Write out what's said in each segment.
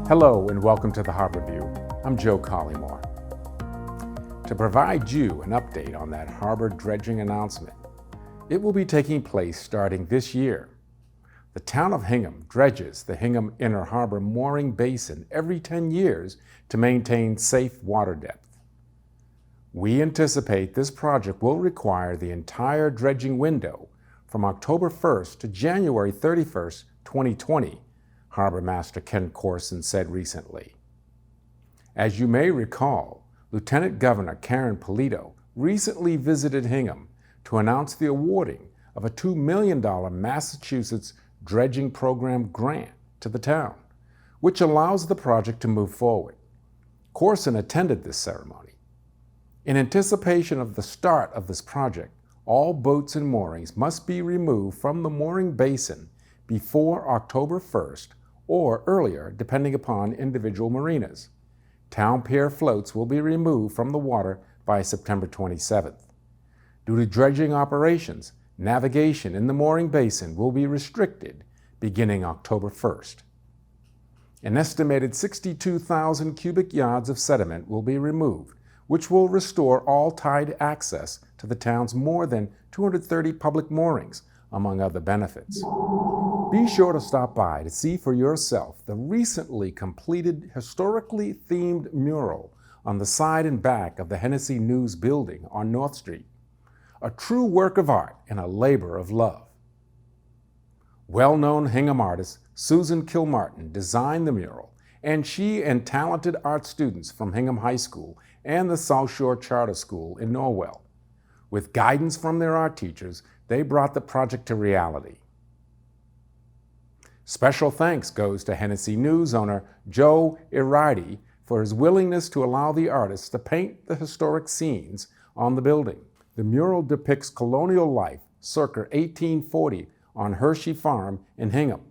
Hello and welcome to the Harborview. I'm Joe Collymore. To provide you an update on that harbor dredging announcement, it will be taking place starting this year. The town of Hingham dredges the Hingham Inner Harbor mooring basin every 10 years to maintain safe water depth. We anticipate this project will require the entire dredging window from October 1st to January 31st, 2020, Harbor Master Ken Corson said recently. As you may recall, Lieutenant Governor Karen Polito recently visited Hingham to announce the awarding of a $2 million Massachusetts Dredging Program grant to the town, which allows the project to move forward. Corson attended this ceremony. In anticipation of the start of this project, all boats and moorings must be removed from the mooring basin before October 1st or earlier, depending upon individual marinas. Town pier floats will be removed from the water by September 27th. Due to dredging operations, navigation in the mooring basin will be restricted beginning October 1st. An estimated 62,000 cubic yards of sediment will be removed, which will restore all tide access to the town's more than 230 public moorings, among other benefits. Be sure to stop by to see for yourself the recently completed historically themed mural on the side and back of the Hennessy News building on North Street. A true work of art and a labor of love. Well-known Hingham artist Susan Kilmartin designed the mural, and she and talented art students from Hingham High School and the South Shore Charter School in Norwell. With guidance from their art teachers, they brought the project to reality. Special thanks goes to Hennessy News owner Joe Collymore for his willingness to allow the artists to paint the historic scenes on the building. The mural depicts colonial life circa 1840 on Hershey Farm in Hingham.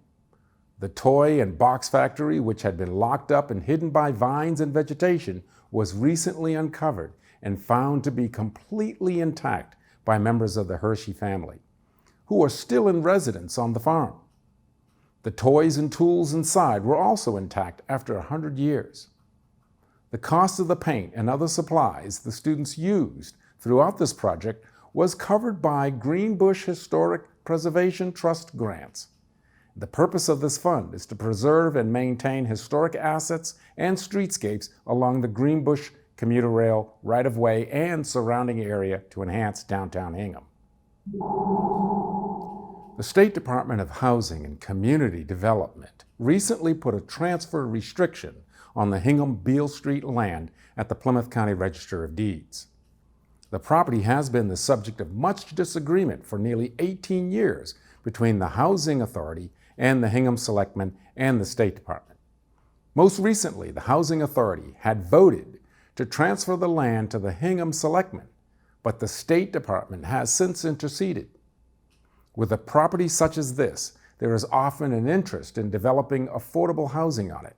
The toy and box factory, which had been locked up and hidden by vines and vegetation, was recently uncovered and found to be completely intact by members of the Hershey family, who are still in residence on the farm. The toys and tools inside were also intact after 100 years. The cost of the paint and other supplies the students used throughout this project was covered by Greenbush Historic Preservation Trust grants. The purpose of this fund is to preserve and maintain historic assets and streetscapes along the Greenbush commuter rail right-of-way and surrounding area to enhance downtown Hingham. The State Department of Housing and Community Development recently put a transfer restriction on the Hingham Beale Street land at the Plymouth County Register of Deeds. The property has been the subject of much disagreement for nearly 18 years between the Housing Authority and the Hingham Selectmen and the State Department. Most recently, the Housing Authority had voted to transfer the land to the Hingham Selectmen, but the State Department has since interceded. With a property such as this, there is often an interest in developing affordable housing on it.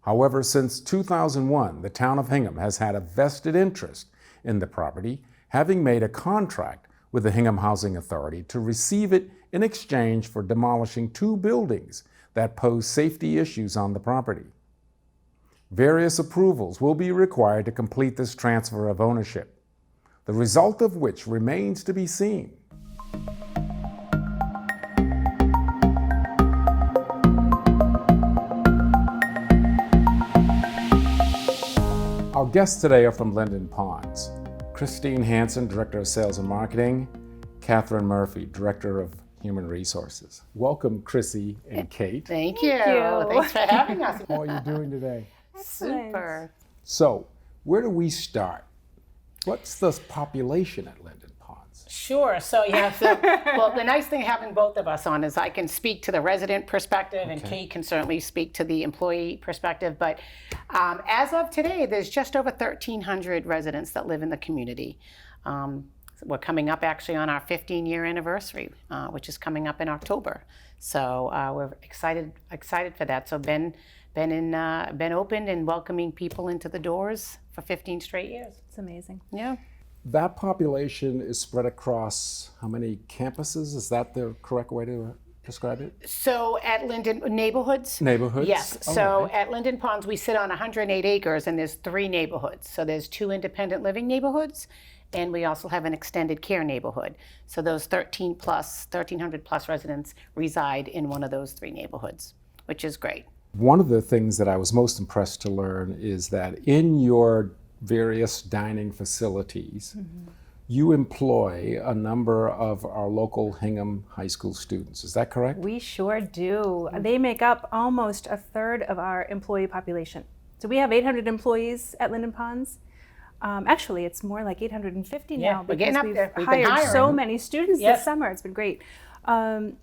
However, since 2001, the town of Hingham has had a vested interest in the property, having made a contract with the Hingham Housing Authority to receive it in exchange for demolishing 2 buildings that pose safety issues on the property. Various approvals will be required to complete this transfer of ownership, the result of which remains to be seen. Our guests today are from Linden Ponds. Christine Hansen, Director of Sales and Marketing, Kathryn Murphy, Director of Human Resources. Welcome, Chrissy and Kate. Thank you. Thanks for having us. How are you doing today? Super. So, where do we start? What's the population at Linden Ponds? Sure. Well, the nice thing having both of us on is I can speak to the resident perspective, and Kate can certainly speak to the employee perspective. But as of today, there's just over 1,300 residents that live in the community. We're coming up actually on our 15-year anniversary, which is coming up in October. So we're excited for that. So been opened and welcoming people into the doors for 15 straight years. It's amazing. Yeah. That population is spread across how many campuses? Is that the correct way to describe it? So at Linden, neighborhoods? Neighborhoods? Yes. All So right. at Linden Ponds, we sit on 108 acres and there's 3 neighborhoods. So there's 2 independent living neighborhoods, and we also have an extended care neighborhood. So those 1,300 plus residents reside in one of those 3 neighborhoods, which is great. One of the things that I was most impressed to learn is that in your various dining facilities, you employ a number of our local Hingham High School students. Is that correct? We sure do. They make up almost a third of our employee population. So we have 800 employees at Linden Ponds. Actually, it's more like 850 now we're getting because up we've there. We've been hired so hiring. many students Yes. this summer. It's been great.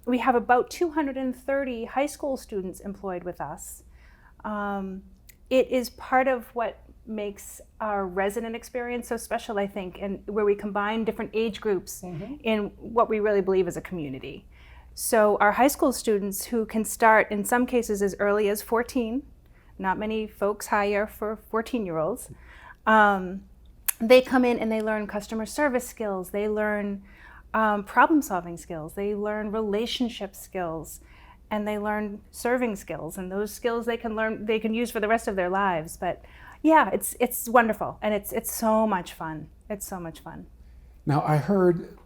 We have about 230 high school students employed with us. It is part of what makes our resident experience so special, I think, and where we combine different age groups in what we really believe is a community. So our high school students, who can start in some cases as early as 14, not many folks hire for 14-year-olds, they come in and they learn customer service skills, they learn problem-solving skills, they learn relationship skills, and they learn serving skills, and those skills they can use for the rest of their lives. But yeah, it's wonderful, and it's so much fun. It's so much fun. Now, I heard,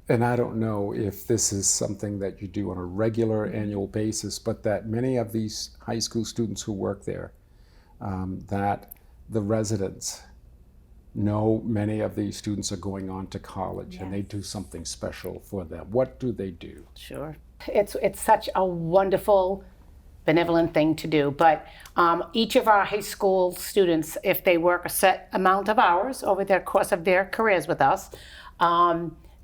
and I don't know if this is something that you do on a regular annual basis, but that many of these high school students who work there, that the residents know many of these students are going on to college, and they do something special for them. What do they do? Sure. It's such a wonderful, benevolent thing to do. But each of our high school students, if they work a set amount of hours over the course of their careers with us,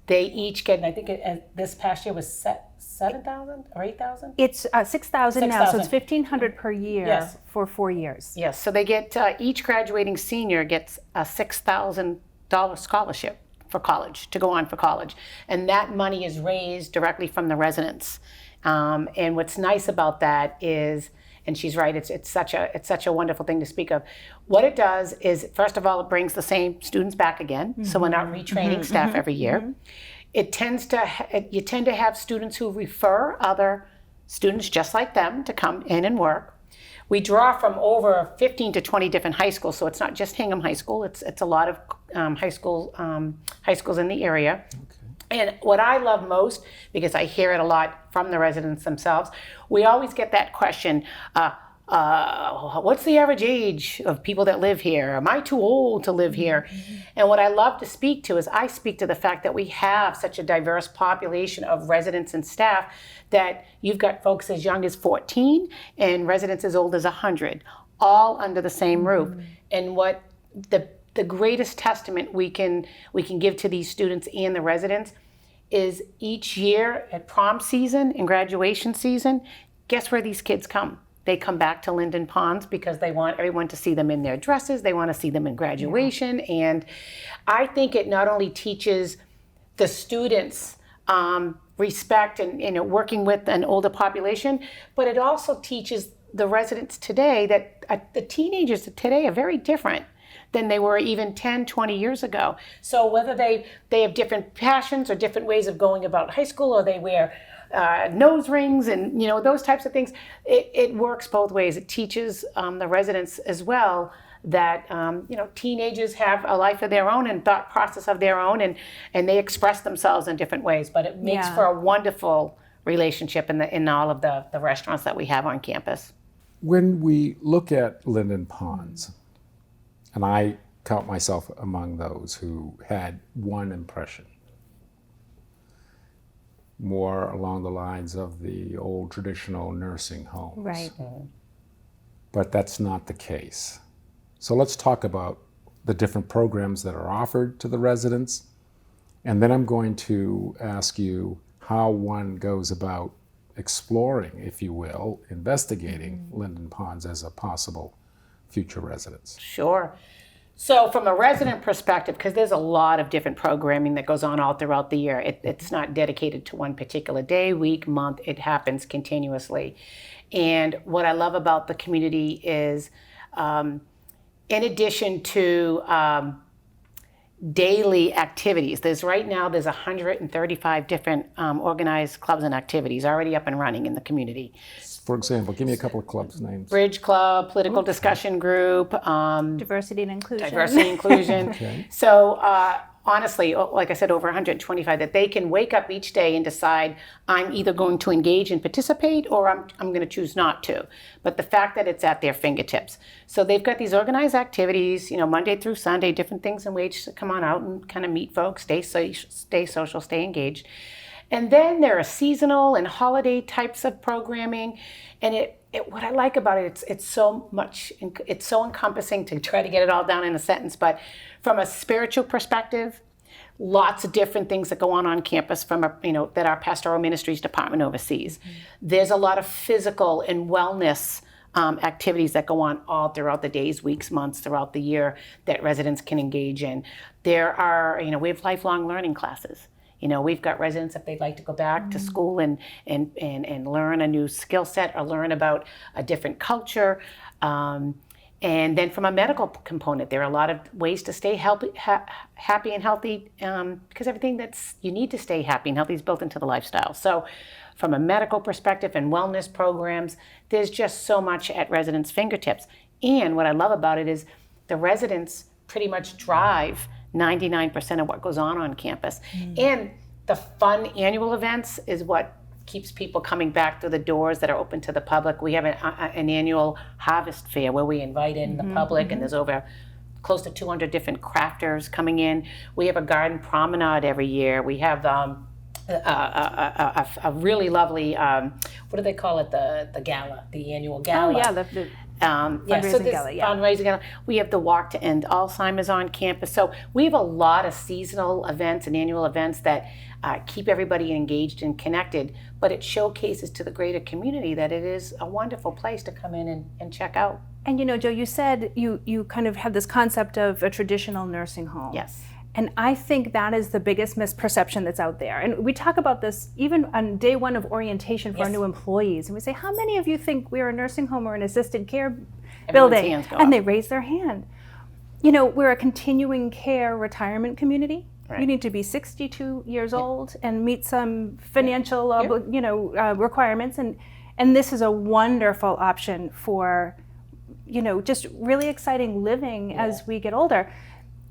they each get, and I think this past year was 7,000 or 8,000? It's 6,000 now, so it's 6,000. 1,500 per year Yes. for 4 years. Yes, so they get, each graduating senior gets a $6,000 scholarship for college, to go on for college. And that money is raised directly from the residents. And what's nice about that is, and she's right, it's such a wonderful thing to speak of. What it does is, first of all, it brings the same students back again, so we're not retraining staff every year. It you tend to have students who refer other students just like them to come in and work. We draw from over 15 to 20 different high schools, so it's not just Hingham High School. It's a lot of high schools in the area. And what I love most, because I hear it a lot from the residents themselves, we always get that question, what's the average age of people that live here? Am I too old to live here? And what I love to speak to is, I speak to the fact that we have such a diverse population of residents and staff, that you've got folks as young as 14 and residents as old as 100, all under the same roof. And what the greatest testament we can give to these students and the residents is, each year at prom season and graduation season, guess where these kids come? They come back to Linden Ponds because they want everyone to see them in their dresses. They want to see them in graduation. And I think it not only teaches the students respect and working with an older population, but it also teaches the residents today that the teenagers today are very different than they were even 10, 20 years ago. So whether they have different passions or different ways of going about high school, or they wear nose rings and those types of things, it works both ways. It teaches the residents as well that teenagers have a life of their own and thought process of their own, and they express themselves in different ways. But it makes for a wonderful relationship in all of the restaurants that we have on campus. When we look at Linden Ponds, and I count myself among those who had one impression, more along the lines of the old traditional nursing homes. Right. But that's not the case. So let's talk about the different programs that are offered to the residents, and then I'm going to ask you how one goes about exploring, if you will, investigating Linden Ponds as a possible future residence. Sure. So from a resident perspective, because there's a lot of different programming that goes on all throughout the year, it's not dedicated to one particular day, week, month, it happens continuously. And what I love about the community is, in addition to daily activities. There's 135 different organized clubs and activities already up and running in the community. For example, give me a couple of clubs names. Bridge Club, Political Discussion Group, Diversity and inclusion. Diversity Inclusion. Okay. So honestly, like I said, over 125, that they can wake up each day and decide, I'm either going to engage and participate or I'm going to choose not to. But the fact that it's at their fingertips. So they've got these organized activities, Monday through Sunday, different things and ways to come on out and kind of meet folks, stay social, stay engaged. And then there are seasonal and holiday types of programming. And what I like about it, it's so encompassing to try to get it all down in a sentence. But from a spiritual perspective, lots of different things that go on campus from that our pastoral ministries department oversees. Mm-hmm. There's a lot of physical and wellness activities that go on all throughout the days, weeks, months, throughout the year that residents can engage in. There are, we have lifelong learning classes. We've got residents, if they'd like to go back to school and learn a new skill set or learn about a different culture. And then from a medical component, there are a lot of ways to stay happy and healthy, because everything you need to stay happy and healthy is built into the lifestyle. So from a medical perspective and wellness programs, there's just so much at residents' fingertips. And what I love about it is the residents pretty much drive 99% of what goes on campus. And the fun annual events is what keeps people coming back through the doors that are open to the public. We have an annual harvest fair where we invite in the public, and there's over close to 200 different crafters coming in. We have a garden promenade every year. We have a really lovely, what do they call it, the gala, the annual gala. Oh, yeah, fundraising gala, yeah. Fundraising gala. We have the Walk to End Alzheimer's on campus. So we have a lot of seasonal events and annual events that keep everybody engaged and connected, but it showcases to the greater community that it is a wonderful place to come in and check out. And Joe, you said you kind of have this concept of a traditional nursing home. Yes. And I think that is the biggest misperception that's out there. And we talk about this even on day one of orientation for our new employees. And we say, how many of you think we're a nursing home or an assisted care building? And they raise their hand. We're a continuing care retirement community. Right. You need to be 62 years old and meet some financial requirements. And this is a wonderful option for, just really exciting living as we get older.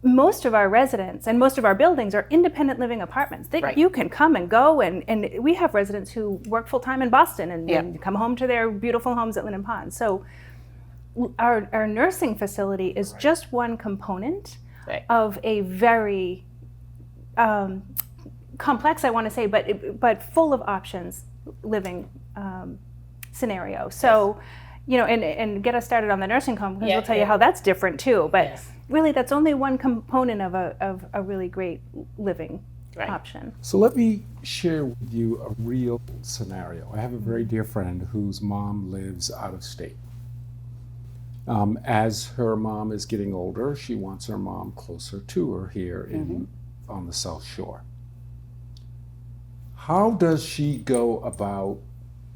Most of our residents and most of our buildings are independent living apartments. You can come and go, and we have residents who work full-time in Boston and come home to their beautiful homes at Linden Ponds. So our nursing facility is just one component of a very complex, I want to say, but full of options living scenario. So, and get us started on the nursing home, because we'll tell you how that's different too. But really, that's only one component of a really great living option. So let me share with you a real scenario. I have a very dear friend whose mom lives out of state. As her mom is getting older, she wants her mom closer to her here on the South Shore. How does she go about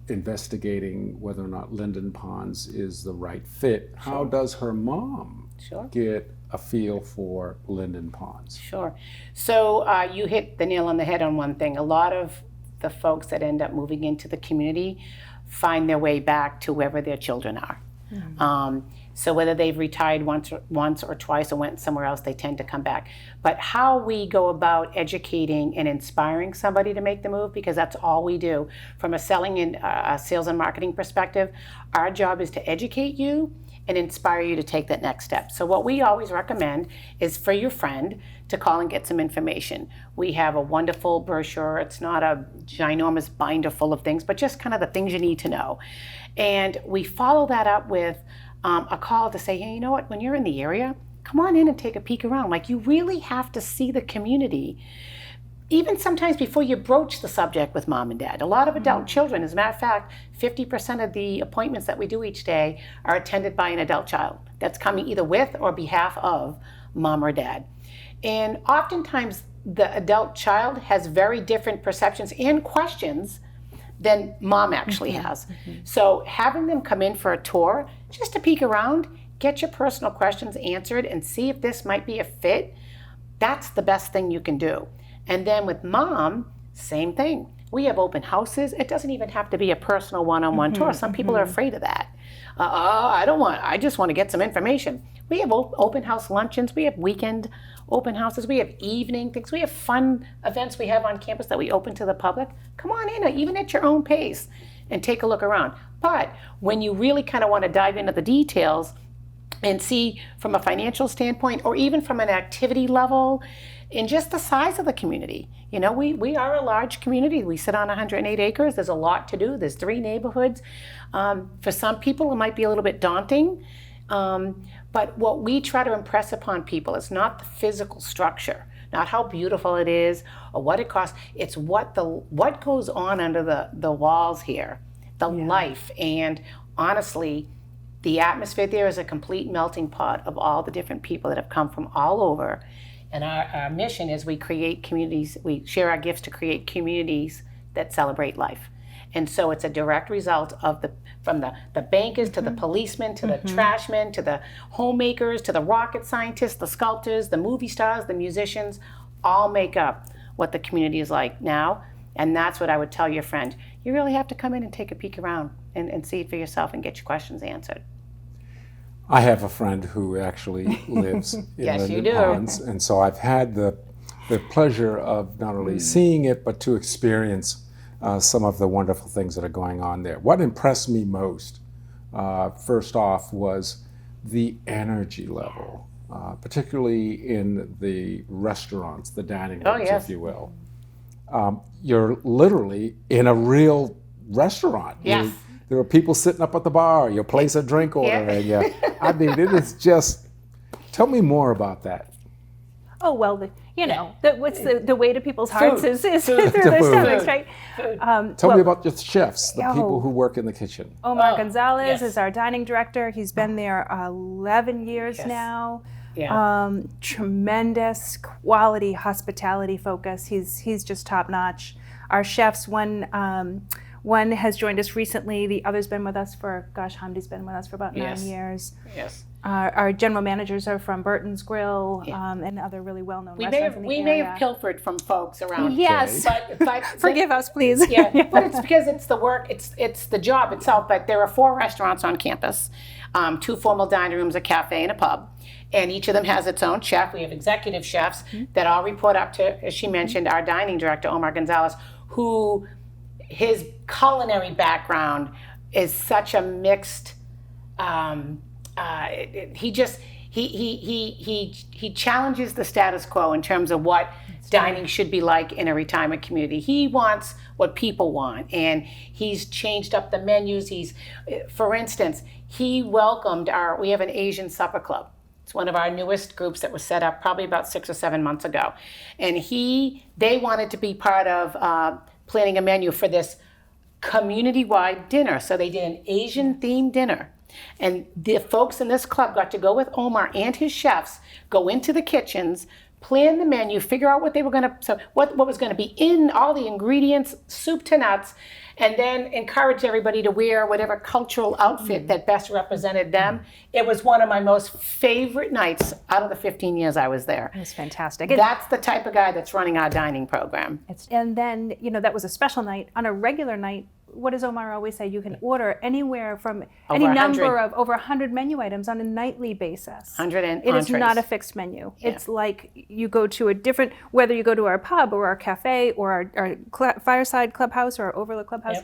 investigating whether or not Linden Ponds is the right fit? How does her mom get a feel for Linden Ponds? Sure. So you hit the nail on the head on one thing. A lot of the folks that end up moving into the community find their way back to wherever their children are. So whether they've retired once or twice or went somewhere else, they tend to come back. But how we go about educating and inspiring somebody to make the move, because that's all we do. From a selling and sales and marketing perspective, our job is to educate you and inspire you to take that next step. So what we always recommend is for your friend to call and get some information. We have a wonderful brochure. It's not a ginormous binder full of things, but just kind of the things you need to know. And we follow that up with a call to say, hey, you know what, when you're in the area, come on in and take a peek around. Like, you really have to see the community, even sometimes before you broach the subject with mom and dad. A lot of adult children, as a matter of fact, 50% of the appointments that we do each day are attended by an adult child that's coming either with or behalf of mom or dad. And oftentimes the adult child has very different perceptions and questions than mom actually has. So having them come in for a tour, just to peek around, get your personal questions answered and see if this might be a fit. That's the best thing you can do. And then with mom, same thing. We have open houses. It doesn't even have to be a personal one-on-one tour. Some people are afraid of that. I just want to get some information. We have open house luncheons. We have weekend open houses. We have evening things. We have fun events we have on campus that we open to the public. Come on in, even at your own pace, and take a look around. But when you really kind of want to dive into the details and see from a financial standpoint, or even from an activity level, in just the size of the community. You know, we are a large community. We sit on 108 acres. There's a lot to do. There's 3 neighborhoods. For some people, it might be a little bit daunting. But what we try to impress upon people is not the physical structure, not how beautiful it is or what it costs. It's what goes on under the walls here, the life. And honestly, the atmosphere there is a complete melting pot of all the different people that have come from all over. And our mission is we create communities, we share our gifts to create communities that celebrate life. And so it's a direct result of from the bankers to the policemen to the trashmen to the homemakers to the rocket scientists, the sculptors, the movie stars, the musicians, all make up what the community is like now. And that's what I would tell your friend. You really have to come in and take a peek around and see it for yourself and get your questions answered. I have a friend who actually lives in Yes, you Linden do. Ponds, and so I've had the pleasure of not only seeing it, but to experience some of the wonderful things that are going on there. What impressed me most, first off, was the energy level, particularly in the restaurants, the dining rooms, yes. if you will. You're literally in a real restaurant. Yes. There are people sitting up at the bar, you place a drink order, and I mean, it is just, tell me more about that. Oh, well, what's the way to people's hearts is through Food. their stomachs, right? Tell me about your chefs, the people who work in the kitchen. Omar Gonzalez is our dining director. He's been there 11 years now. Yeah. Tremendous quality hospitality focus. He's just top notch. Our chefs, one has joined us recently. The other's been with us Hamdi's been with us for about 9 years. Yes. Our general managers are from Burton's Grill and other really well-known restaurants in the area. We may have pilfered from folks around. Yes. But Forgive us, please. Yeah, but it's because it's the work, it's the job itself. But there are 4 restaurants on campus, 2 formal dining rooms, a cafe, and a pub. And each of them has its own chef. We have executive chefs that all report up to, as she mentioned, our dining director, Omar Gonzalez, who his culinary background is such a mixed. He challenges the status quo in terms of what dining should be like in a retirement community. He wants what people want, and he's changed up the menus. For instance, he welcomed we have an Asian supper club. It's one of our newest groups that was set up probably about 6 or 7 months ago, and they wanted to be part of planning a menu for this community-wide dinner. So they did an Asian-themed dinner. And the folks in this club got to go with Omar and his chefs, go into the kitchens, plan the menu, figure out what was going to be in all the ingredients, soup to nuts, and then encourage everybody to wear whatever cultural outfit that best represented them. It was one of my most favorite nights out of the 15 years I was there. It was fantastic. That's the type of guy that's running our dining program. And then, that was a special night. On a regular night, what does Omar always say? You can order anywhere from any number of over 100 menu items on a nightly basis. 100 It is not a fixed menu. Yeah. It's like you go to whether you go to our pub or our cafe or our fireside clubhouse or our overlook clubhouse,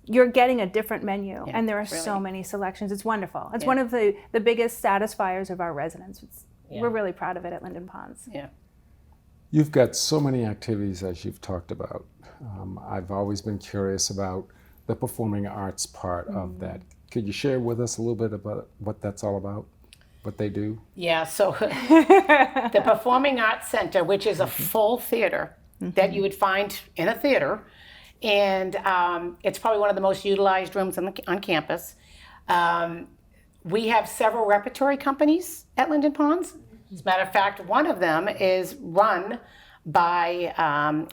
you're getting a different menu. And there are so many selections. It's wonderful. It's one of the biggest satisfiers of our residents. We're really proud of it at Linden Ponds. Yeah. You've got so many activities as you've talked about. I've always been curious about the performing arts part of that. Could you share with us a little bit about what that's all about, what they do? Yeah, so the Performing Arts Center, which is a full theater that you would find in a theater, and it's probably one of the most utilized rooms on campus. We have several repertory companies at Linden Ponds. As a matter of fact, one of them is run by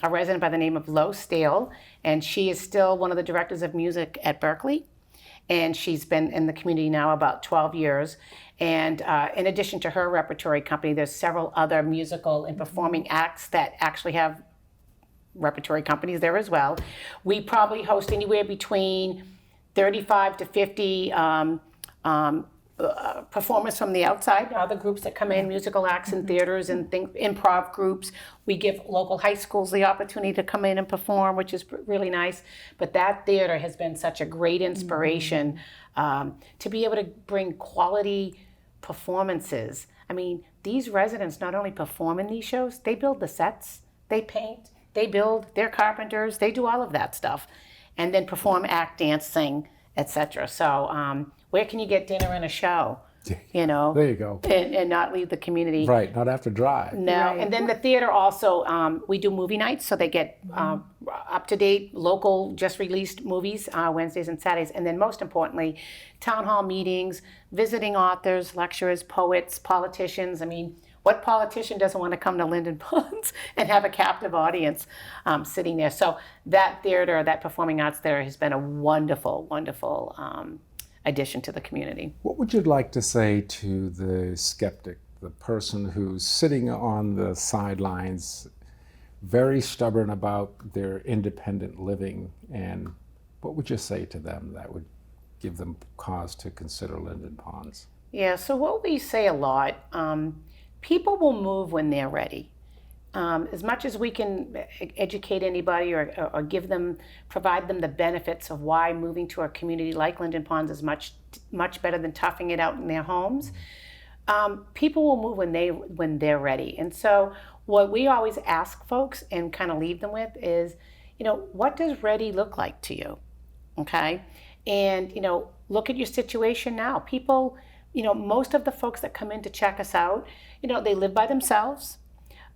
a resident by the name of Lo Stale, and she is still one of the directors of music at Berkeley. and she's been in the community now about 12 years. And in addition to her repertory company, there's several other musical and performing acts that actually have repertory companies there as well. We probably host anywhere between 35 to 50 performers from the outside, other groups that come in, musical acts and theaters and improv groups. We give local high schools the opportunity to come in and perform, which is really nice. But that theater has been such a great inspiration to be able to bring quality performances. I mean, these residents not only perform in these shows, they build the sets, they paint, they build, they're carpenters, they do all of that stuff, and then perform, act, dance, sing, etc. So where can you get dinner and a show, you know? There you go. And not leave the community. Right, not have to drive. No, Right. and then the theater also, we do movie nights, so they get up-to-date, local, just released movies Wednesdays and Saturdays. And then most importantly, town hall meetings, visiting authors, lecturers, poets, politicians. I mean, what politician doesn't want to come to Linden Ponds and have a captive audience sitting there? So that theater, that performing arts theater has been a wonderful, wonderful addition to the community. What would you like to say to the skeptic, the person who's sitting on the sidelines, very stubborn about their independent living, and what would you say to them that would give them cause to consider Linden Ponds? Yeah, so what we say a lot, people will move when they're ready. As much as we can educate anybody or give them, provide them the benefits of why moving to a community like Linden Ponds is much better than toughing it out in their homes, people will move when they're ready. And so what we always ask folks and kind of leave them with is, you know, what does ready look like to you? Okay? And, you know, look at your situation now. People, you know, most of the folks that come in to check us out, you know, they live by themselves.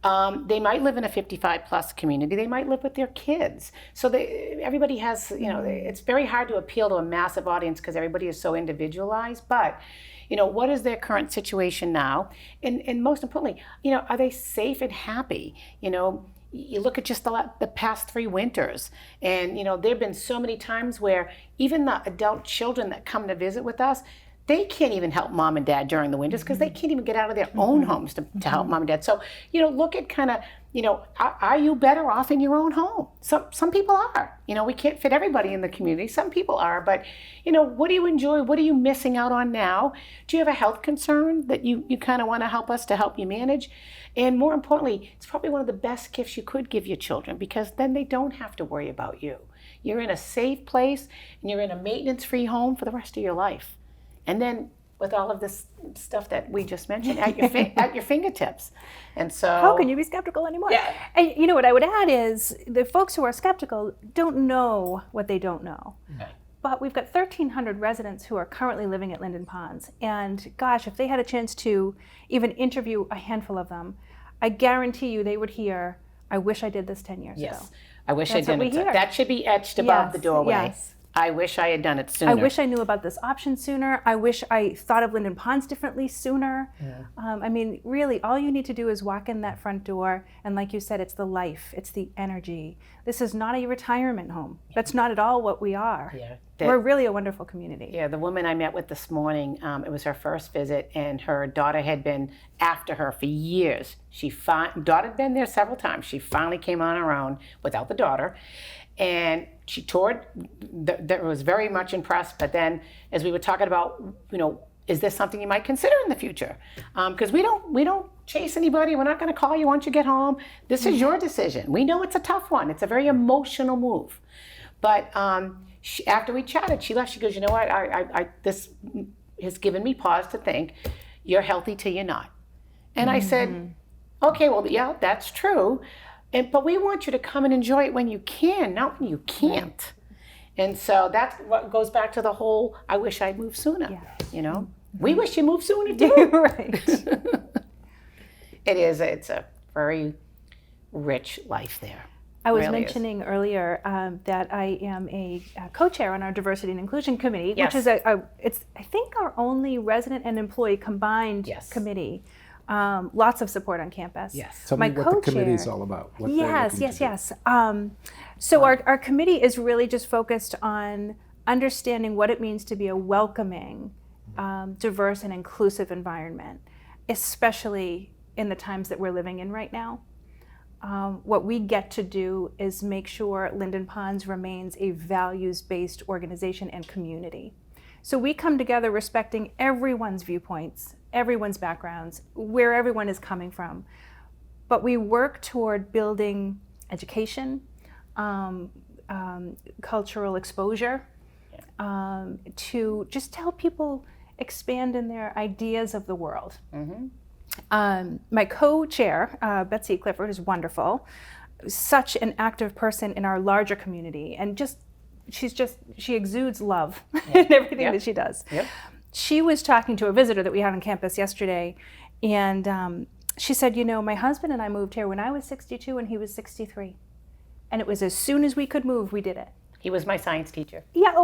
They might live in a 55 plus community. They might live with their kids. So everybody has, you know, it's very hard to appeal to a massive audience because everybody is so individualized. But, you know, what is their current situation now? And most importantly, you know, are they safe and happy? You know, you look at just the past 3 winters, and, you know, there have been so many times where even the adult children that come to visit with us, they can't even help mom and dad during the winters because they can't even get out of their own homes to help mom and dad. So, you know, look at kind of, you know, are you better off in your own home? Some people are. You know, we can't fit everybody in the community. Some people are. But, you know, what do you enjoy? What are you missing out on now? Do you have a health concern that you kind of want to help us to help you manage? And more importantly, it's probably one of the best gifts you could give your children, because then they don't have to worry about you. You're in a safe place and you're in a maintenance-free home for the rest of your life. And then with all of this stuff that we just mentioned at your fingertips. And so How can you be skeptical anymore? Yeah. And you know what I would add is the folks who are skeptical don't know what they don't know. Right. But we've got 1,300 residents who are currently living at Linden Ponds. And gosh, if they had a chance to even interview a handful of them, I guarantee you they would hear, I wish I did this 10 years ago. Yes, I wish That's I what we didn't. hear. That should be etched above the doorway. Yes. I wish I had done it sooner. I wish I knew about this option sooner. I wish I thought of Linden Ponds differently sooner. Yeah. I mean, really, all you need to do is walk in that front door, and like you said, it's the life, it's the energy. This is not a retirement home. That's not at all what we are. Yeah. We're really a wonderful community. Yeah, the woman I met with this morning, it was her first visit, and her daughter had been after her for years. Daughter had been there several times. She finally came on her own without the daughter, and she toured. Was very much impressed. But then, as we were talking about, you know, is this something you might consider in the future? Because we don't chase anybody. We're not going to call you once you get home. This is your decision. We know it's a tough one. It's a very emotional move, but. After we chatted, she left. She goes, you know what? This has given me pause to think. You're healthy till you're not. And I said, okay, well, yeah, that's true. But we want you to come and enjoy it when you can, not when you can't. And so that's what goes back to the whole, I wish I'd moved sooner. Yeah. You know, we wish you moved sooner too. Right. It's a very rich life there. I was Really mentioning earlier that I am a co-chair on our Diversity and Inclusion Committee, Yes. which is it's I think our only resident and employee combined Yes. committee. Lots of support on campus. Yes. Tell me what the committee is all about. What they're Yes, looking yes, to do. yes. So our committee is really just focused on understanding what it means to be a welcoming, diverse and inclusive environment, especially in the times that we're living in right now. What we get to do is make sure Linden Ponds remains a values-based organization and community. So we come together respecting everyone's viewpoints, everyone's backgrounds, where everyone is coming from. But we work toward building education, cultural exposure, to just help people expand in their ideas of the world. My co-chair, Betsy Clifford, is wonderful. Such an active person in our larger community, and she exudes love in everything that she does. She was talking to a visitor that we had on campus yesterday, and she said, you know, my husband and I moved here when I was 62 and he was 63. And it was as soon as we could move, we did it. He was my science teacher. Yeah,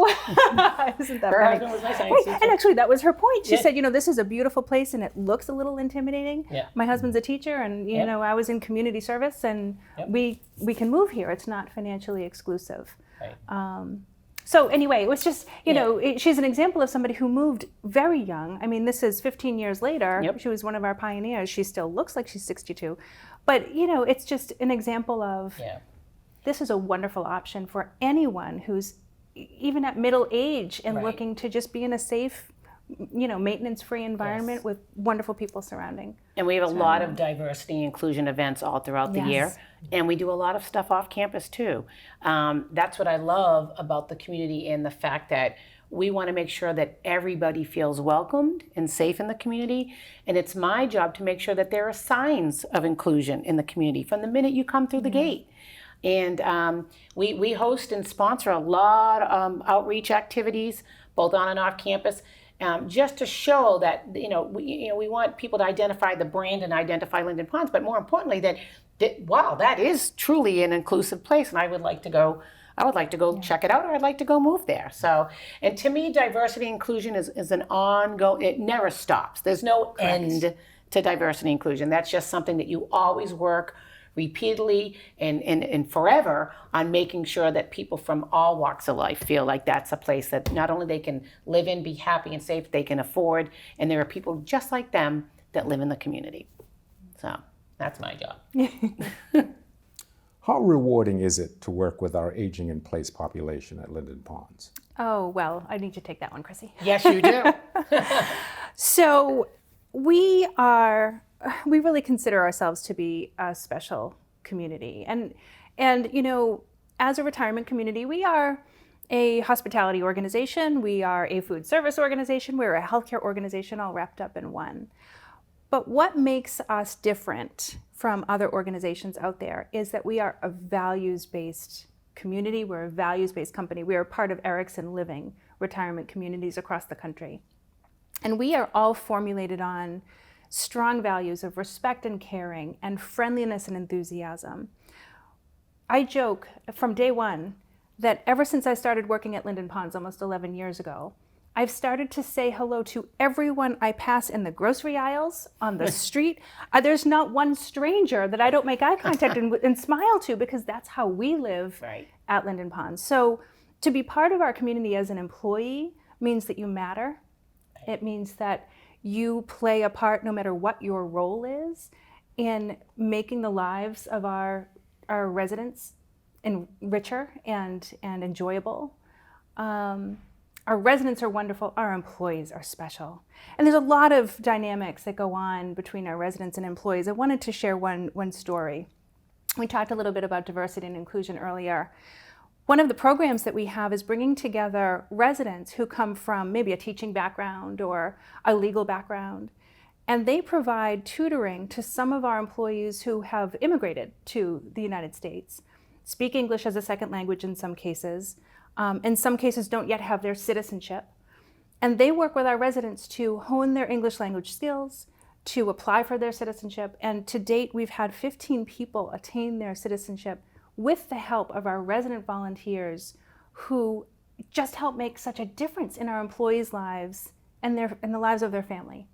isn't that Her funny? husband was my science teacher. And actually, that was her point. She said, you know, this is a beautiful place and it looks a little intimidating. My husband's a teacher, and you know, I was in community service, and we can move here. It's not financially exclusive. So anyway, it was just, you know, she's an example of somebody who moved very young. I mean, this is 15 years later. She was one of our pioneers. She still looks like she's 62. But, you know, it's just an example of this is a wonderful option for anyone who's even at middle age and looking to just be in a safe, you know, maintenance-free environment with wonderful people surrounding. And we have a lot of diversity and inclusion events all throughout the year. And we do a lot of stuff off campus too. That's what I love about the community, and the fact that we want to make sure that everybody feels welcomed and safe in the community. And it's my job to make sure that there are signs of inclusion in the community from the minute you come through the gate. And we host and sponsor a lot of outreach activities, both on and off campus, just to show that we want people to identify the brand and identify Linden Ponds, but more importantly that wow, that is truly an inclusive place, and I would like to go check it out, or I'd like to go move there. So, and to me, diversity and inclusion is an ongoing, it never stops. There's no end to diversity and inclusion. That's just something that you always work repeatedly and forever on making sure that people from all walks of life feel like that's a place that not only they can live in, be happy and safe, they can afford, and there are people just like them that live in the community. So that's my job. How rewarding is it to work with our aging in place population at Linden Ponds? Oh, well, I need to take that one, Chrissy. Yes, you do. So we really consider ourselves to be a special community. And you know, as a retirement community, we are a hospitality organization, we are a food service organization, we're a healthcare organization, all wrapped up in one. But what makes us different from other organizations out there is that we are a values-based community, we're a values-based company. We are part of Erickson Living retirement communities across the country. And we are all formulated on strong values of respect and caring and friendliness and enthusiasm. I joke from day one that ever since I started working at Linden Ponds almost 11 years ago, I've started to say hello to everyone I pass in the grocery aisles, on the street. There's not one stranger that I don't make eye contact and smile to, because that's how we live at Linden Ponds. So to be part of our community as an employee means that you matter. It means that you play a part, no matter what your role is, in making the lives of our residents richer and enjoyable. Our residents are wonderful, our employees are special. And there's a lot of dynamics that go on between our residents and employees. I wanted to share one story. We talked a little bit about diversity and inclusion earlier. One of the programs that we have is bringing together residents who come from maybe a teaching background or a legal background, and they provide tutoring to some of our employees who have immigrated to the United States, speak English as a second language in some cases don't yet have their citizenship. And they work with our residents to hone their English language skills, to apply for their citizenship, and to date we've had 15 people attain their citizenship with the help of our resident volunteers, who just help make such a difference in our employees' lives and the lives of their family.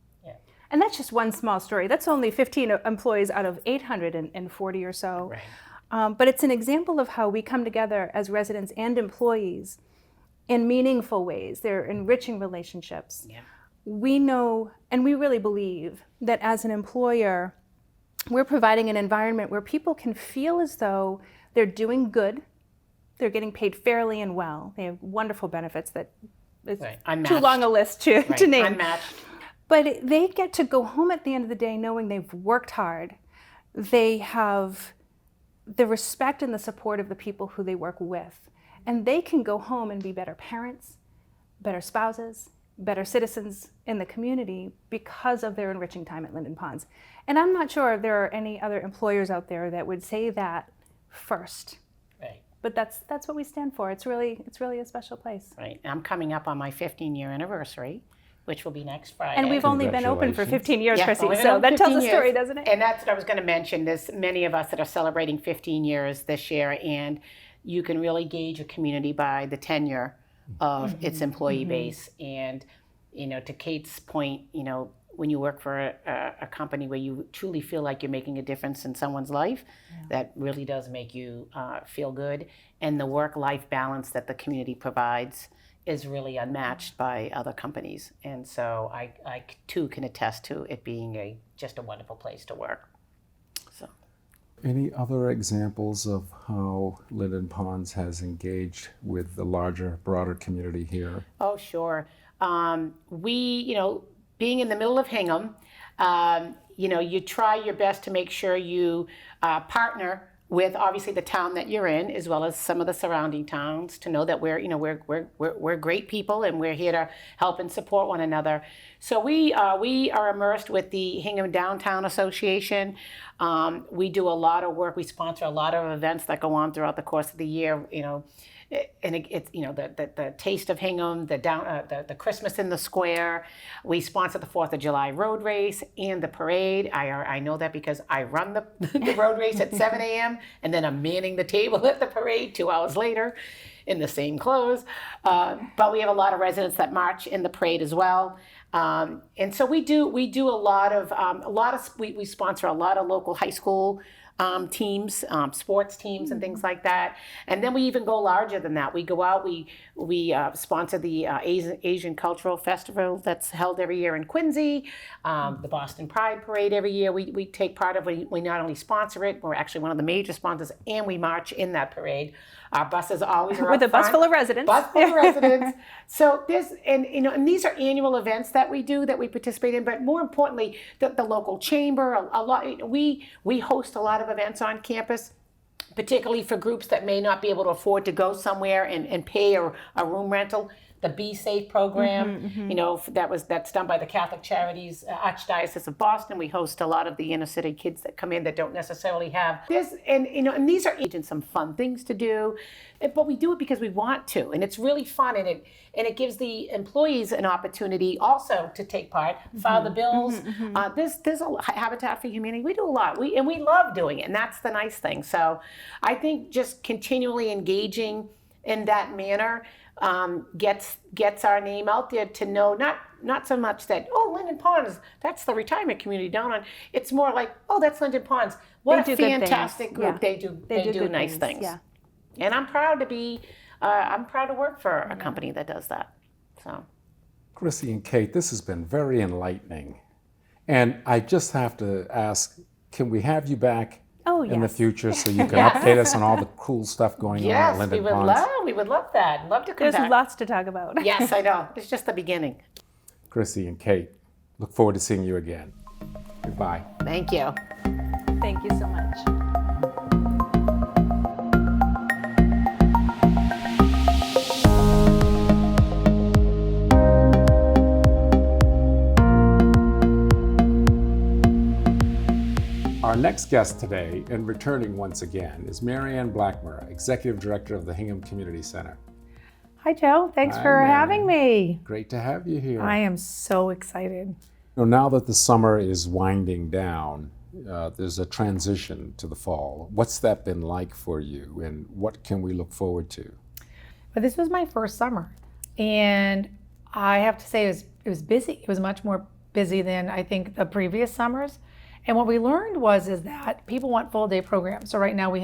And that's just one small story. That's only 15 employees out of 840 or so. But it's an example of how we come together as residents and employees in meaningful ways. They're enriching relationships. Yeah. We know, and we really believe, that as an employer, we're providing an environment where people can feel as though they're doing good, they're getting paid fairly and well. They have wonderful benefits that is too long a list to name. Unmatched. But they get to go home at the end of the day knowing they've worked hard. They have the respect and the support of the people who they work with. And they can go home and be better parents, better spouses, better citizens in the community because of their enriching time at Linden Ponds. And I'm not sure if there are any other employers out there that would say that first. Right. But that's what we stand for. It's really a special place. Right. I'm coming up on my 15-year anniversary, which will be next Friday. And we've only been open for 15 years, Yeah, Chrissy, only been so open that tells 15 a story, years. doesn't it? And that's what I was going to mention. There's many of us that are celebrating 15 years this year, and you can really gauge a community by the tenure of its employee base. And, to Kate's point, when you work for a company where you truly feel like you're making a difference in someone's life, that really does make you feel good. And the work-life balance that the community provides is really unmatched by other companies. And so I too can attest to it being just a wonderful place to work. So. Any other examples of how Linden Ponds has engaged with the larger, broader community here? Oh, sure. We, being in the middle of Hingham, you try your best to make sure you partner with obviously the town that you're in, as well as some of the surrounding towns, to know that we're great people and we're here to help and support one another. So we are immersed with the Hingham Downtown Association. We do a lot of work. We sponsor a lot of events that go on throughout the course of the year. And it's the Taste of Hingham, the Christmas in the Square. We sponsor the 4th of July road race and the parade. I know that because I run the road race at 7 a.m. and then I'm manning the table at the parade 2 hours later in the same clothes. But we have a lot of residents that march in the parade as well. And so we do a lot of we sponsor a lot of local high school teams, sports teams and things like that. And then we even go larger than that. We go out, we sponsor the Asian Cultural Festival that's held every year in Quincy, the Boston Pride Parade every year we take part of. We not only sponsor it, we're actually one of the major sponsors, and we march in that parade. Our buses always are with up a bus front. full of residents. Bus full of residents. So there's, and these are annual events that we do, that we participate in, but more importantly, the local chamber, a lot, we host a lot of events on campus, particularly for groups that may not be able to afford to go somewhere and pay a room rental. The Be Safe program, that's done by the Catholic Charities Archdiocese of Boston. We host a lot of the inner city kids that come in that don't necessarily have this, and these are some fun things to do, but we do it because we want to, and it's really fun, and it gives the employees an opportunity also to take part, file the bills. There's a Habitat for Humanity. We do a lot, and we love doing it, and that's the nice thing. So I think just continually engaging in that manner gets our name out there, to know not so much that, oh, Linden Ponds, that's the retirement community down on. It's more like, oh, that's Linden Ponds. What a fantastic group. They do nice things. Yeah. And I'm proud to work for a company that does that. So, Chrissy and Kate, this has been very enlightening. And I just have to ask, can we have you back in the future so you can update us on all the cool stuff going on at Linden Ponds? We would love that. Love to come back. There's lots to talk about. Yes, I know. It's just the beginning. Chrissy and Kate, look forward to seeing you again. Goodbye. Thank you. Thank you so much. Our next guest today, and returning once again, is Mary Ann Blackmur, Executive Director of the Hingham Community Center. Hi, Joe. Thanks for having me. Great to have you here. I am so excited. Now that the summer is winding down, there's a transition to the fall. What's that been like for you, and what can we look forward to? But this was my first summer, and I have to say it was busy. It was much more busy than I think the previous summers. And what we learned is that people want full day programs. So right now we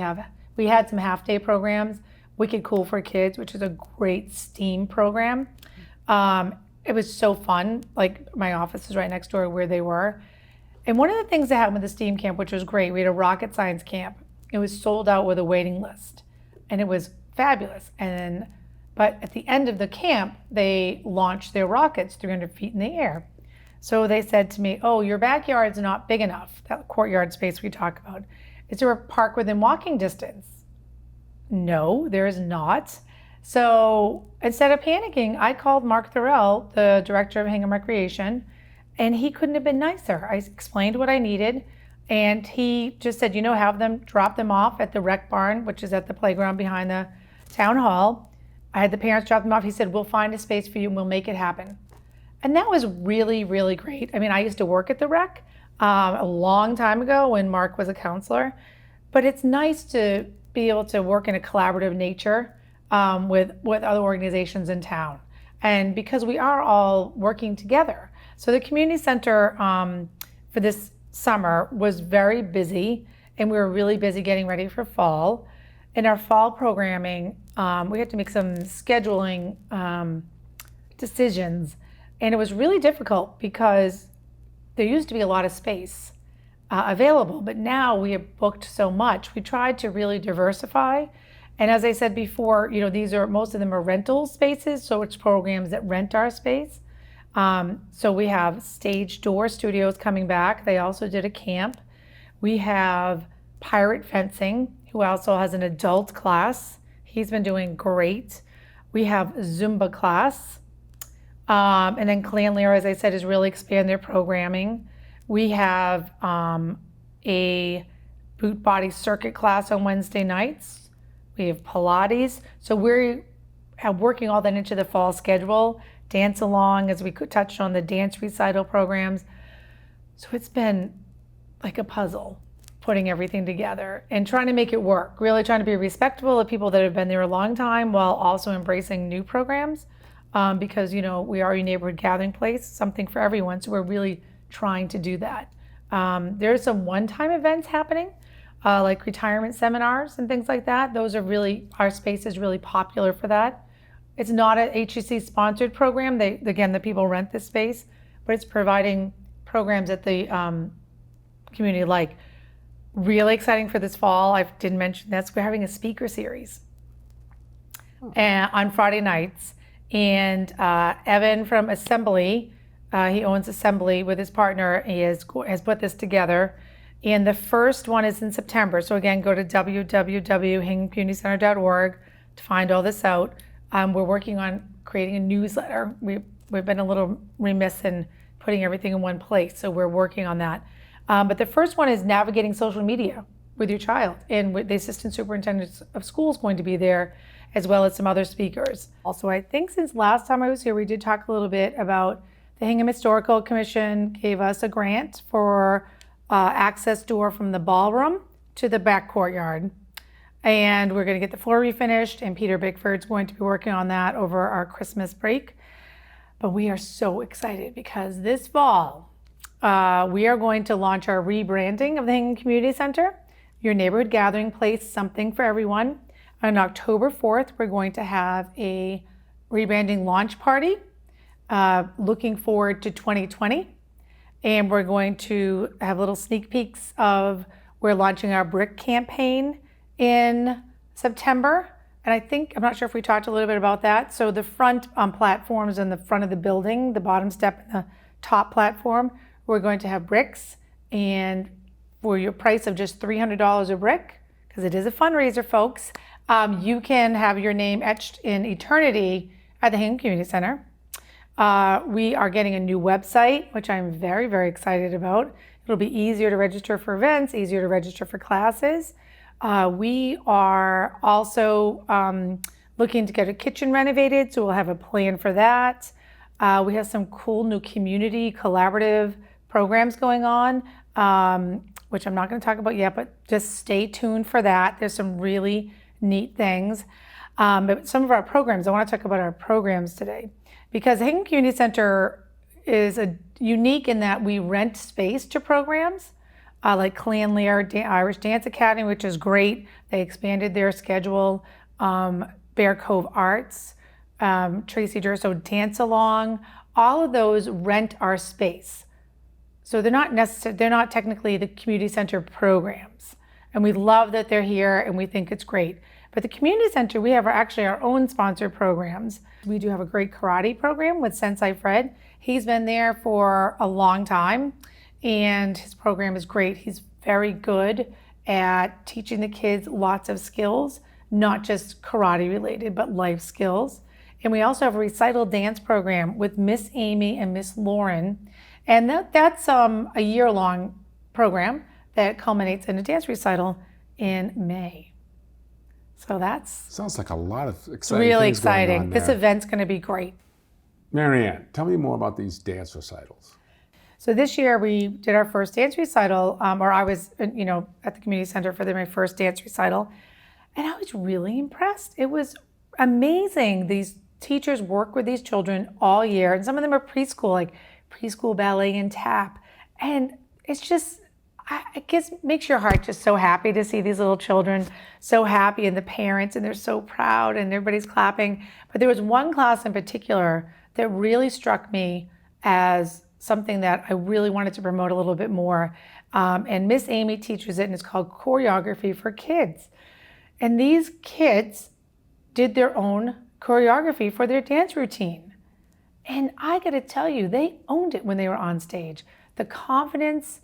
had some half day programs, Wicked Cool for Kids, which is a great STEAM program. It was so fun. Like, my office is right next door where they were. And one of the things that happened with the STEAM camp, which was great, we had a rocket science camp. It was sold out with a waiting list, and it was fabulous. But at the end of the camp, they launched their rockets 300 feet in the air. So they said to me, oh, your backyard's not big enough, that courtyard space we talk about. Is there a park within walking distance? No, there is not. So instead of panicking, I called Mark Thorell, the director of Hingham Recreation, and he couldn't have been nicer. I explained what I needed, and he just said, have them drop them off at the rec barn, which is at the playground behind the town hall. I had the parents drop them off. He said, we'll find a space for you and we'll make it happen. And that was really, really great. I mean, I used to work at the rec a long time ago when Mark was a counselor, but it's nice to be able to work in a collaborative nature with other organizations in town. And because we are all working together. So the community center for this summer was very busy, and we were really busy getting ready for fall. In our fall programming, we had to make some scheduling decisions, and it was really difficult because there used to be a lot of space available, but now we have booked so much. We tried to really diversify, and as I said before, most of them are rental spaces, so it's programs that rent our space. So we have Stage Door Studios coming back. They also did a camp. We have Pirate Fencing, who also has an adult class. He's been doing great. We have Zumba class. And then Clan Lear, as I said, has really expanded their programming. We have a boot body circuit class on Wednesday nights. We have Pilates. So we're working all that into the fall schedule. Dance along, as we touched on the dance recital programs. So it's been like a puzzle, putting everything together and trying to make it work, really trying to be respectful of people that have been there a long time while also embracing new programs because, we are a neighborhood gathering place, something for everyone. So we're really trying to do that. There's some one-time events happening, like retirement seminars and things like that. Those are really, our space is really popular for that. It's not an HEC sponsored program. The people rent this space, but it's providing programs that the community like. Really exciting for this fall. I didn't mention this. We're having a speaker series on Friday nights. And Evan from Assembly, he owns Assembly with his partner, has put this together. And the first one is in September. So again, go to www.hinghamcommunitycenter.org to find all this out. We're working on creating a newsletter. We've been a little remiss in putting everything in one place, so we're working on that. But the first one is navigating social media with your child, and with the assistant superintendent of schools going to be there, as well as some other speakers. Also, I think since last time I was here, we did talk a little bit about the Hingham Historical Commission gave us a grant for access door from the ballroom to the back courtyard. And we're going to get the floor refinished, and Peter Bickford's going to be working on that over our Christmas break. But we are so excited because this fall, we are going to launch our rebranding of the Hingham Community Center, your neighborhood gathering place, something for everyone. On October 4th, we're going to have a rebranding launch party, looking forward to 2020. And we're going to have little sneak peeks of, we're launching our brick campaign in September. And I'm not sure if we talked a little bit about that. So the front platforms in the front of the building, the bottom step and the top platform, we're going to have bricks. And for your price of just $300 a brick, because it is a fundraiser, folks, you can have your name etched in eternity at the Hingham Community Center. We are getting a new website, which I'm very, very excited about. It'll be easier to register for events, easier to register for classes. We are also looking to get a kitchen renovated, so we'll have a plan for that. We have some cool new community collaborative programs going on, which I'm not going to talk about yet, but just stay tuned for that. There's some really neat things. But some of our programs, I want to talk about our programs today, because Hingham Community Center is unique in that we rent space to programs. Like Clan Lear Irish Dance Academy, which is great. They expanded their schedule. Bear Cove Arts, Tracy Durso Dance Along, all of those rent our space. So they're not technically the community center programs. And we love that they're here and we think it's great. But the community center, we have actually our own sponsored programs. We do have a great karate program with Sensei Fred. He's been there for a long time and his program is great. He's very good at teaching the kids lots of skills, not just karate related, but life skills. And we also have a recital dance program with Miss Amy and Miss Lauren. And that's a year-long program that culminates in a dance recital in May. So that's Sounds like a lot of exciting really things going exciting. on This there. event's going to be great. Mary Ann, tell me more about these dance recitals. So this year we did our first dance recital, or I was, at the community center for my first dance recital, and I was really impressed. It was amazing. These teachers work with these children all year, and some of them are preschool, like preschool ballet and tap, and it's just, I guess, makes your heart just so happy to see these little children so happy, and the parents, and they're so proud, and everybody's clapping. But there was one class in particular that really struck me as something that I really wanted to promote a little bit more. And Miss Amy teaches it, and it's called Choreography for Kids. And these kids did their own choreography for their dance routine. And I gotta tell you, they owned it when they were on stage. The confidence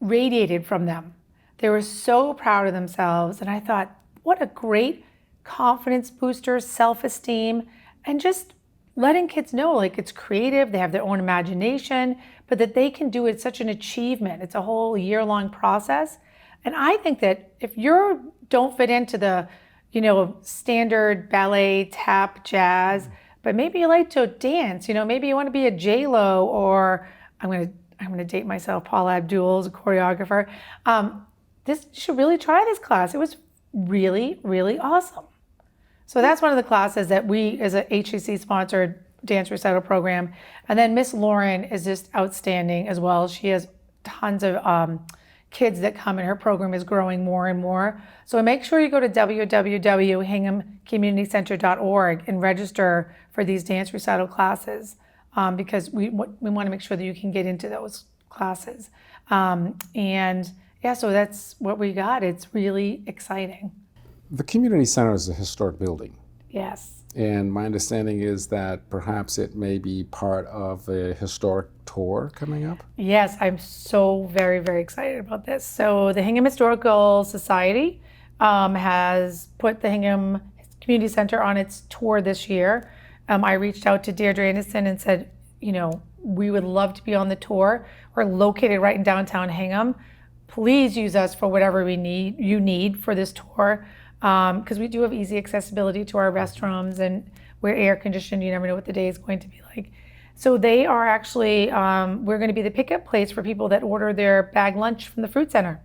radiated from them. They were so proud of themselves. And I thought, what a great confidence booster, self-esteem, and just letting kids know, like, it's creative, they have their own imagination, but that they can do it. It's such an achievement. It's a whole year-long process. And I think that if you don't fit into the, standard ballet, tap, jazz, but maybe you like to dance, maybe you want to be a J-Lo, or I'm gonna date myself, Paula Abdul's a choreographer. You should really try this class. It was really, really awesome. So that's one of the classes that we, as a HCC-sponsored dance recital program. And then Miss Lauren is just outstanding as well. She has tons of kids that come, and her program is growing more and more. So make sure you go to www.hinghamcommunitycenter.org and register for these dance recital classes, because we want to make sure that you can get into those classes. So that's what we got. It's really exciting. The community center is a historic building. Yes. And my understanding is that perhaps it may be part of a historic tour coming up? Yes, I'm so very, very excited about this. So the Hingham Historical Society has put the Hingham Community Center on its tour this year. I reached out to Deirdre Anderson and said, we would love to be on the tour. We're located right in downtown Hingham. Please use us for whatever you need for this tour. Because we do have easy accessibility to our restrooms, and we're air conditioned. You never know what the day is going to be like. So they are actually, we're going to be the pickup place for people that order their bag lunch from the fruit center.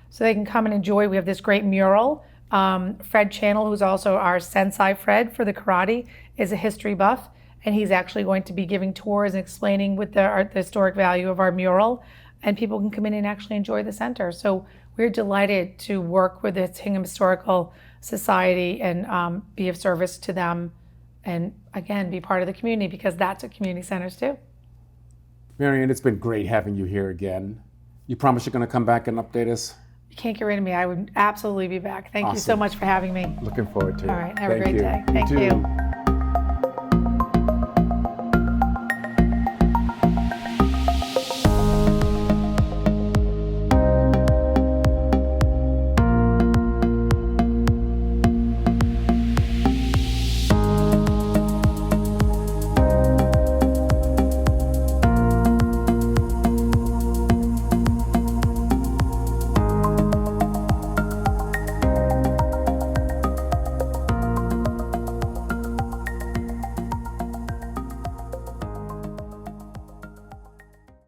So they can come and enjoy. We have this great mural. Fred Channel, who's also our Sensei Fred for the karate, is a history buff, and he's actually going to be giving tours and explaining with the historic value of our mural, and people can come in and actually enjoy the center. So we're delighted to work with the Hingham Historical Society and be of service to them, and again, be part of the community, because that's what community centers do. Mary Ann, it's been great having you here again. You promise you're going to come back and update us? You can't get rid of me. I would absolutely be back. Thank you so Awesome. much for having me. Looking forward to it. All right, have a Thank great you. day. Thank too. you.